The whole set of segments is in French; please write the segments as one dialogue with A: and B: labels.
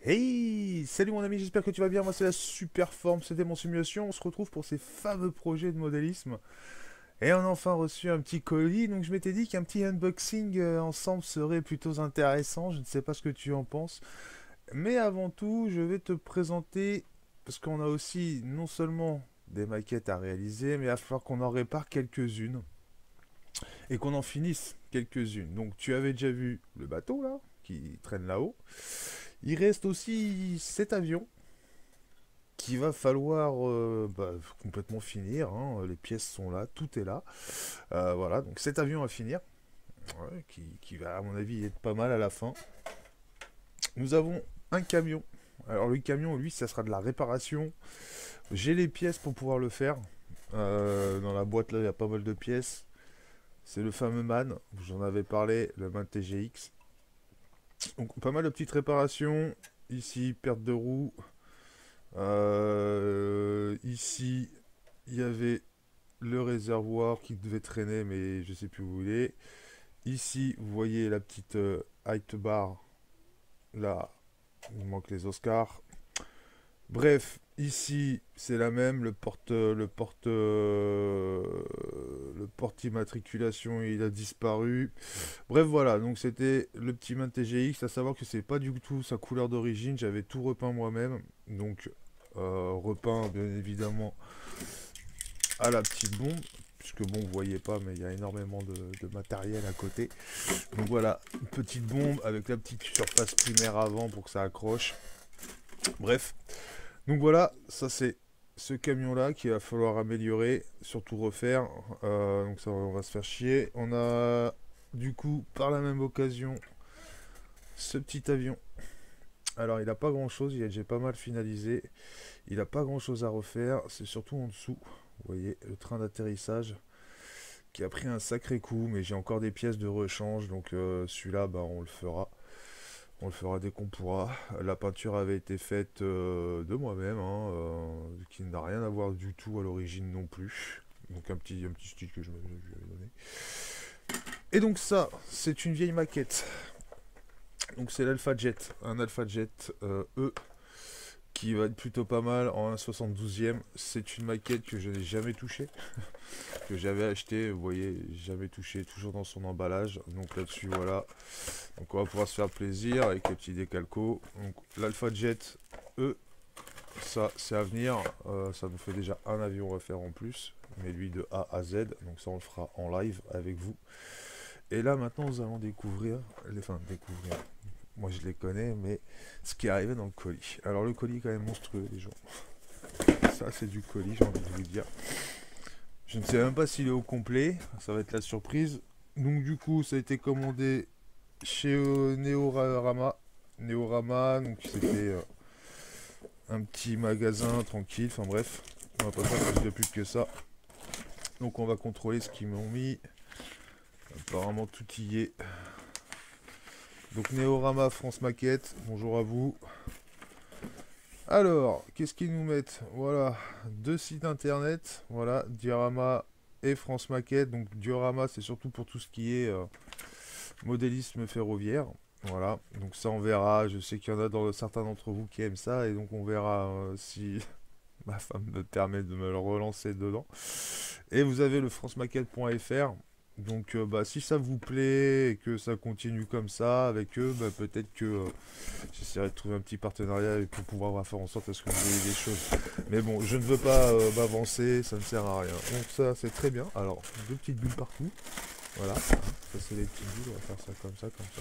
A: Hey, salut mon ami, j'espère que tu vas bien. Moi, c'est la super forme, c'était mon simulation. On se retrouve pour ces fameux projets de modélisme. Et on a enfin reçu un petit colis. Donc, je m'étais dit qu'un petit unboxing ensemble serait plutôt intéressant. Je ne sais pas ce que tu en penses. Mais avant tout, je vais te présenter. Parce qu'on a aussi non seulement des maquettes à réaliser, mais il va falloir qu'on en répare quelques-unes. Et qu'on en finisse quelques-unes. Donc, tu avais déjà vu le bateau là, qui traîne là-haut. Il reste aussi cet avion qu'il va falloir complètement finir, hein. Les pièces sont là, tout est là. Voilà, donc cet avion à finir, ouais, qui va à mon avis être pas mal à la fin. Nous avons un camion. Alors le camion, lui, ça sera de la réparation. J'ai les pièces pour pouvoir le faire. Dans la boîte là, il y a pas mal de pièces. C'est le fameux MAN, j'en avais parlé, le MAN TGX. Donc pas mal de petites réparations. Ici, perte de roue. Ici, il y avait le réservoir qui devait traîner, mais je sais plus où il est. Ici, vous voyez la petite height bar. Là, il manque les Oscars. Bref, ici, c'est la même. Le porte immatriculation, il a disparu. Bref, voilà. Donc, c'était le petit MAN TGX. À savoir que c'est pas du tout sa couleur d'origine. J'avais tout repeint moi-même. Donc, repeint, bien évidemment, à la petite bombe, puisque bon, vous voyez pas, mais il y a énormément de matériel à côté. Donc voilà, une petite bombe avec la petite surface primaire avant pour que ça accroche. Bref, donc voilà, ça c'est ce camion là qu'il va falloir améliorer, surtout refaire. Donc ça, on va se faire chier. On a du coup, par la même occasion, ce petit avion. Alors il n'a pas grand chose, il a déjà pas mal finalisé. Il n'a pas grand chose à refaire, c'est surtout en dessous. Vous voyez, le train d'atterrissage qui a pris un sacré coup, mais j'ai encore des pièces de rechange, donc celui-là, bah, on le fera. On le fera dès qu'on pourra. La peinture avait été faite de moi-même, hein, qui n'a rien à voir du tout à l'origine non plus. Donc un petit style que je lui avais donné. Et donc ça, c'est une vieille maquette. Donc c'est l'Alpha Jet, un Alpha Jet E qui va être plutôt pas mal en 1,72e. C'est une maquette que je n'ai jamais touchée, que j'avais acheté, vous voyez, jamais touché, toujours dans son emballage. Donc là-dessus, voilà. Donc on va pouvoir se faire plaisir avec les petits décalcos. Donc l'Alpha Jet E, ça c'est à venir. Ça nous fait déjà un avion à faire en plus, mais lui de A à Z. Donc ça on le fera en live avec vous. Et là maintenant nous allons découvrir, découvrir. Moi je les connais, mais ce qui est arrivé dans le colis. Alors le colis est quand même monstrueux, les gens. Ça c'est du colis, j'ai envie de vous dire. Je ne sais même pas s'il est au complet, ça va être la surprise. Donc du coup, ça a été commandé chez Neorama. Neorama, donc c'était un petit magasin tranquille, enfin bref. On va pas faire plus de pub que ça. Donc on va contrôler ce qu'ils m'ont mis. Apparemment tout y est. Donc Neorama France Maquette, bonjour à vous. Alors, qu'est-ce qu'ils nous mettent? Voilà, deux sites internet. Voilà, Diorama et France Maquette. Donc Diorama, c'est surtout pour tout ce qui est modélisme ferroviaire. Voilà, donc ça on verra. Je sais qu'il y en a dans certains d'entre vous qui aiment ça, et donc on verra si ma femme me permet de me le relancer dedans. Et vous avez le francemaquette.fr. Donc bah, si ça vous plaît et que ça continue comme ça avec eux, bah, peut-être que j'essaierai de trouver un petit partenariat pour pouvoir faire en sorte à ce que vous ayez des choses. Mais bon, je ne veux pas m'avancer, ça ne sert à rien. Donc ça c'est très bien. Alors, deux petites bulles partout. Voilà, ça c'est les petites bulles, on va faire ça comme ça, comme ça.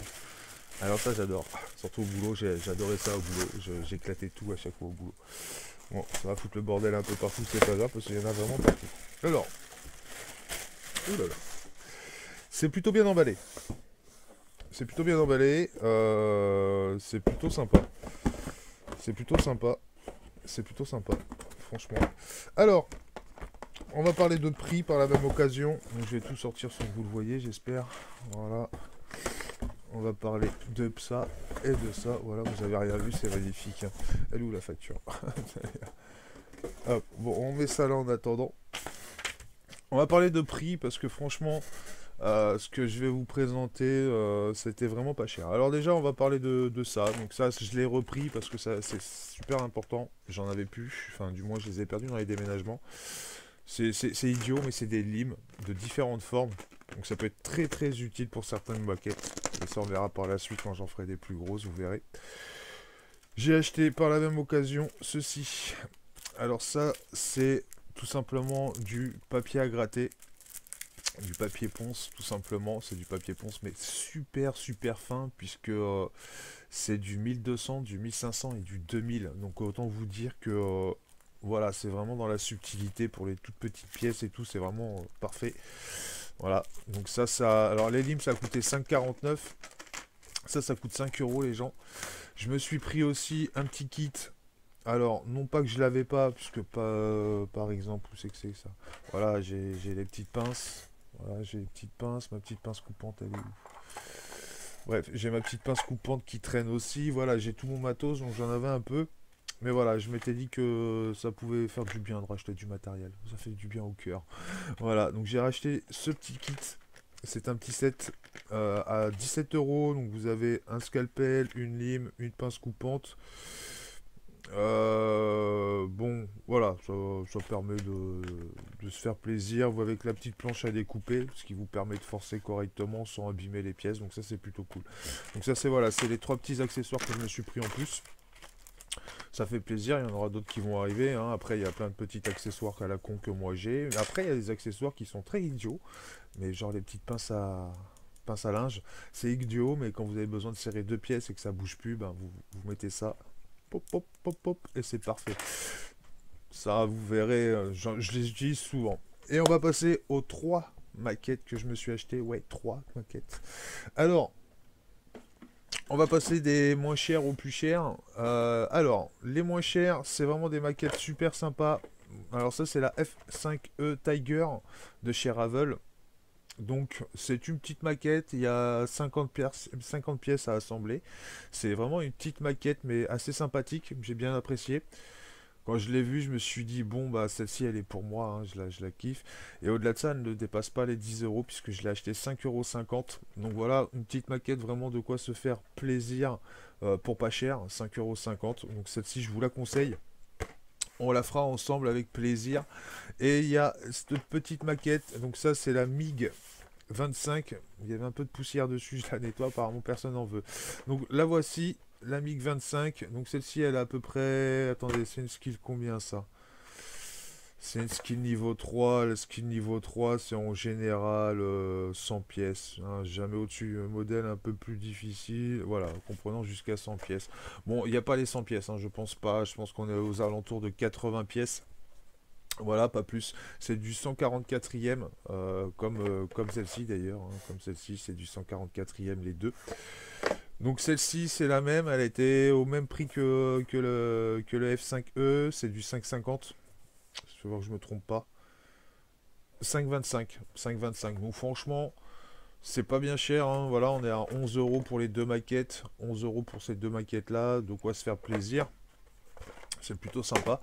A: Alors ça j'adore, surtout au boulot, j'adorais ça au boulot, j'éclatais tout à chaque fois au boulot. Bon, ça va foutre le bordel un peu partout, c'est pas grave parce qu'il y en a vraiment partout. Alors, oulala, c'est plutôt bien emballé. C'est plutôt bien emballé, c'est plutôt sympa. C'est plutôt sympa, c'est plutôt sympa, franchement. Alors, on va parler de prix par la même occasion, donc je vais tout sortir sans que vous le voyez, j'espère. Voilà. On va parler de ça et de ça. Voilà, vous avez rien vu, c'est magnifique. Hein. Elle est où la facture? Hop, bon, on met ça là en attendant. On va parler de prix parce que franchement, Ce que je vais vous présenter, c'était vraiment pas cher. Alors déjà, on va parler de ça. Donc ça, je l'ai repris parce que ça, c'est super important. J'en avais plus. Enfin, du moins, je les ai perdus dans les déménagements. C'est idiot, mais c'est des limes de différentes formes. Donc ça peut être très très utile pour certaines maquettes. Et ça, on verra par la suite quand j'en ferai des plus grosses, vous verrez. J'ai acheté par la même occasion ceci. Alors ça, c'est tout simplement du papier à gratter. Du papier ponce, tout simplement. C'est du papier ponce, mais super super fin, puisque c'est du 1200, du 1500 et du 2000. Donc autant vous dire que voilà, c'est vraiment dans la subtilité pour les toutes petites pièces et tout, c'est vraiment parfait. Voilà, donc ça... Alors les limes, ça a coûté 5,49. Ça coûte 5 euros les gens. Je me suis pris aussi un petit kit. Alors, non pas que je l'avais pas, puisque pas, par exemple, où c'est que c'est ça? Voilà, j'ai les petites pinces. Voilà, j'ai les petites pinces, ma petite pince coupante, elle est où? Bref, j'ai ma petite pince coupante qui traîne aussi. Voilà, j'ai tout mon matos, donc j'en avais un peu. Mais voilà, je m'étais dit que ça pouvait faire du bien de racheter du matériel. Ça fait du bien au cœur. Voilà, donc j'ai racheté ce petit kit. C'est un petit set à 17 euros. Donc vous avez un scalpel, une lime, une pince coupante. Bon, voilà, ça permet de se faire plaisir. Vous avec la petite planche à découper, ce qui vous permet de forcer correctement sans abîmer les pièces. Donc ça c'est plutôt cool. Donc ça c'est voilà, c'est les trois petits accessoires que je me suis pris en plus. Ça fait plaisir, il y en aura d'autres qui vont arriver, hein. Après, il y a plein de petits accessoires à la con que moi j'ai. Après, il y a des accessoires qui sont très idiots, mais genre les petites pinces à linge, c'est idiot, mais quand vous avez besoin de serrer deux pièces et que ça bouge plus, ben vous mettez ça, pop, pop, pop, pop, et c'est parfait. Ça, vous verrez, je les utilise souvent. Et on va passer aux trois maquettes que je me suis acheté. Ouais, trois maquettes. Alors, on va passer des moins chers aux plus chers. Alors, les moins chers, c'est vraiment des maquettes super sympas. Alors ça, c'est la F5E Tiger de chez Ravel. Donc, c'est une petite maquette. Il y a 50 pièces à assembler. C'est vraiment une petite maquette, mais assez sympathique. J'ai bien apprécié. Quand je l'ai vue, je me suis dit, bon, bah celle-ci, elle est pour moi, hein, je la kiffe. Et au-delà de ça, elle ne dépasse pas les 10 euros, puisque je l'ai acheté 5,50 €. Donc voilà, une petite maquette, vraiment de quoi se faire plaisir pour pas cher, 5,50 €. Donc celle-ci, je vous la conseille. On la fera ensemble avec plaisir. Et il y a cette petite maquette, donc ça, c'est la MiG 25. Il y avait un peu de poussière dessus, je la nettoie, apparemment personne n'en veut. Donc la voici, la MiG 25. Donc celle-ci, elle a à peu près... Attendez, c'est une skill combien ça? C'est une skill niveau 3. La skill niveau 3, c'est en général 100 pièces, hein, jamais au-dessus. Un modèle un peu plus difficile, voilà, comprenant jusqu'à 100 pièces. Bon, il n'y a pas les 100 pièces, hein, je pense pas. Je pense qu'on est aux alentours de 80 pièces. Voilà, pas plus. C'est du 144e, comme celle-ci d'ailleurs, hein. Comme celle-ci, c'est du 144e les deux. Donc celle-ci, c'est la même. Elle était au même prix que le F5E. C'est du 5,50. Je vais voir que je me trompe pas. 5,25. 5,25. Donc franchement, c'est pas bien cher, hein. Voilà, on est à 11 euros pour les deux maquettes. 11 euros pour ces deux maquettes-là. De quoi se faire plaisir. C'est plutôt sympa.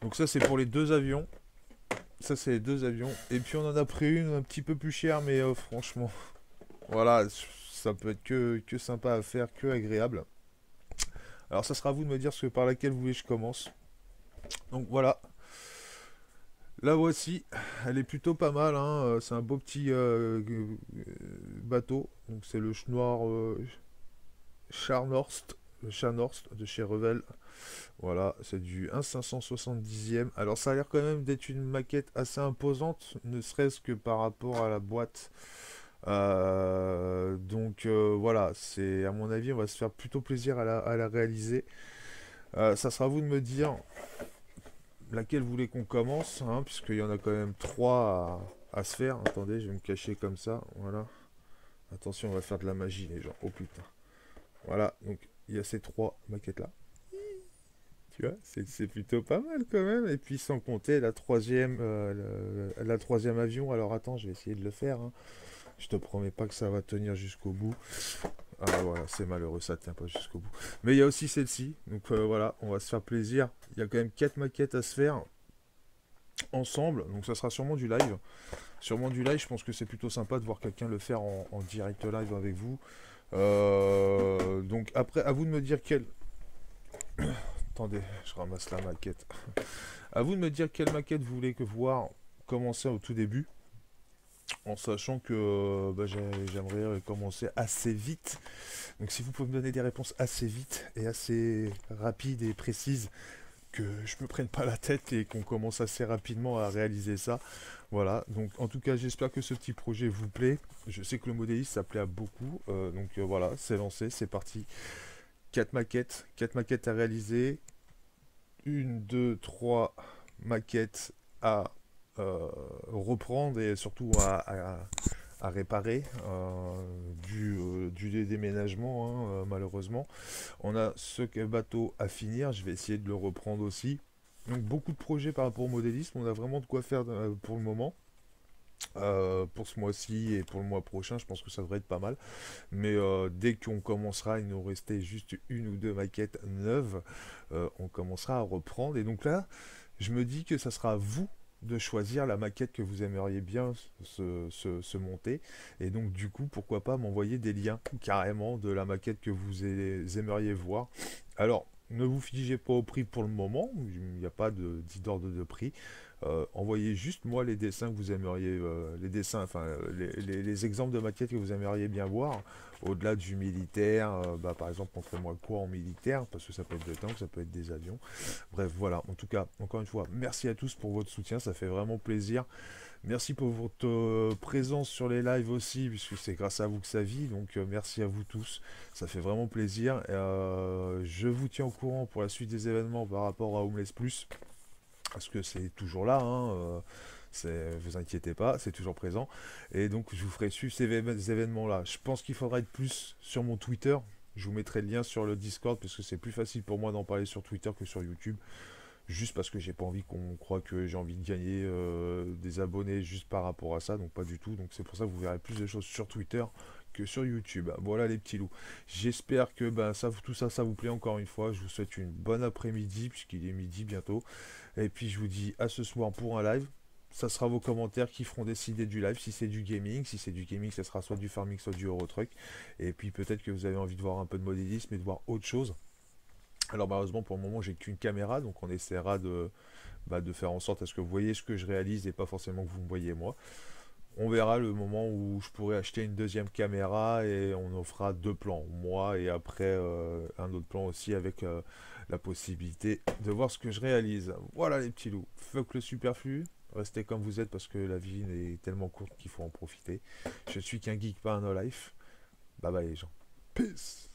A: Donc ça, c'est pour les deux avions. Ça, c'est les deux avions. Et puis on en a pris une un petit peu plus chère, mais franchement, voilà, ça peut être que sympa à faire, que agréable. Alors ça sera à vous de me dire par laquelle vous voulez que je commence. Donc voilà, la voici. Elle est plutôt pas mal, hein. C'est un beau petit bateau. Donc c'est le Schnoir Scharnhorst, le Scharnhorst de chez Revel. Voilà, c'est du 1,570e. Alors ça a l'air quand même d'être une maquette assez imposante, ne serait-ce que par rapport à la boîte. Voilà, c'est à mon avis, on va se faire plutôt plaisir à la réaliser. Ça sera à vous de me dire laquelle vous voulez qu'on commence, hein, puisqu'il y en a quand même trois à se faire. Attendez, je vais me cacher comme ça. Voilà. Attention, on va faire de la magie, les gens. Oh putain. Voilà, donc il y a ces trois maquettes-là. Tu vois, c'est plutôt pas mal quand même. Et puis sans compter la troisième avion. Alors attends, je vais essayer de le faire, hein. Je te promets pas que ça va tenir jusqu'au bout. Ah voilà, c'est malheureux, ça tient pas jusqu'au bout. Mais il y a aussi celle-ci. Donc voilà, on va se faire plaisir. Il y a quand même 4 maquettes à se faire. ensemble. Donc ça sera sûrement du live. Sûrement du live, je pense que c'est plutôt sympa de voir quelqu'un le faire en direct live avec vous. Donc après, à vous de me dire quelle... Attendez, je ramasse la maquette. À vous de me dire quelle maquette vous voulez que voir commencer au tout début. En sachant que bah, j'aimerais commencer assez vite. Donc si vous pouvez me donner des réponses assez vite et assez rapides et précises, que je me prenne pas la tête et qu'on commence assez rapidement à réaliser ça. Voilà, donc en tout cas j'espère que ce petit projet vous plaît. Je sais que le modéliste ça plaît à beaucoup. Donc voilà, c'est lancé, c'est parti. 4 maquettes à réaliser. Une, 2, 3 maquettes à reprendre et surtout à réparer du déménagement, hein, malheureusement. On a ce bateau à finir, je vais essayer de le reprendre aussi. Donc beaucoup de projets par rapport au modélisme, on a vraiment de quoi faire pour le moment. Pour ce mois-ci et pour le mois prochain, je pense que ça devrait être pas mal. Mais dès qu'on commencera, il nous restait juste une ou deux maquettes neuves, on commencera à reprendre. Et donc là, je me dis que ça sera à vous de choisir la maquette que vous aimeriez bien se monter. Et donc du coup, pourquoi pas m'envoyer des liens carrément de la maquette que vous aimeriez voir. Alors, ne vous figez pas au prix pour le moment, il n'y a pas d'ordre de prix. Envoyez juste moi les dessins que vous aimeriez, les dessins, enfin les exemples de maquettes que vous aimeriez bien voir, au-delà du militaire, bah, par exemple montrez-moi quoi en militaire, parce que ça peut être des tanks, ça peut être des avions. Bref, voilà, en tout cas, encore une fois, merci à tous pour votre soutien, ça fait vraiment plaisir. Merci pour votre présence sur les lives aussi, puisque c'est grâce à vous que ça vit, donc merci à vous tous, ça fait vraiment plaisir. Je vous tiens au courant pour la suite des événements par rapport à Homeless Plus, parce que c'est toujours là, hein, vous inquiétez pas, c'est toujours présent. Et donc je vous ferai suivre ces événements-là. Je pense qu'il faudra être plus sur mon Twitter. Je vous mettrai le lien sur le Discord, parce que c'est plus facile pour moi d'en parler sur Twitter que sur YouTube. Juste parce que j'ai pas envie qu'on croie que j'ai envie de gagner des abonnés juste par rapport à ça, donc pas du tout. Donc c'est pour ça que vous verrez plus de choses sur Twitter que sur YouTube. Voilà les petits loups. J'espère que ben, tout ça, ça vous plaît encore une fois. Je vous souhaite une bonne après-midi, puisqu'il est midi bientôt. Et puis je vous dis à ce soir pour un live. Ça sera vos commentaires qui feront décider du live, si c'est du gaming. Si c'est du gaming, ça sera soit du farming, soit du Eurotruck. Et puis peut-être que vous avez envie de voir un peu de modélisme et de voir autre chose. Alors malheureusement pour le moment j'ai qu'une caméra, donc on essaiera de faire en sorte à ce que vous voyez ce que je réalise et pas forcément que vous me voyez moi. On verra le moment où je pourrai acheter une deuxième caméra et on en fera deux plans, moi et après un autre plan aussi avec la possibilité de voir ce que je réalise. Voilà les petits loups, fuck le superflu, restez comme vous êtes parce que la vie est tellement courte qu'il faut en profiter. Je suis qu'un geek, pas un no life. Bye bye les gens. Peace.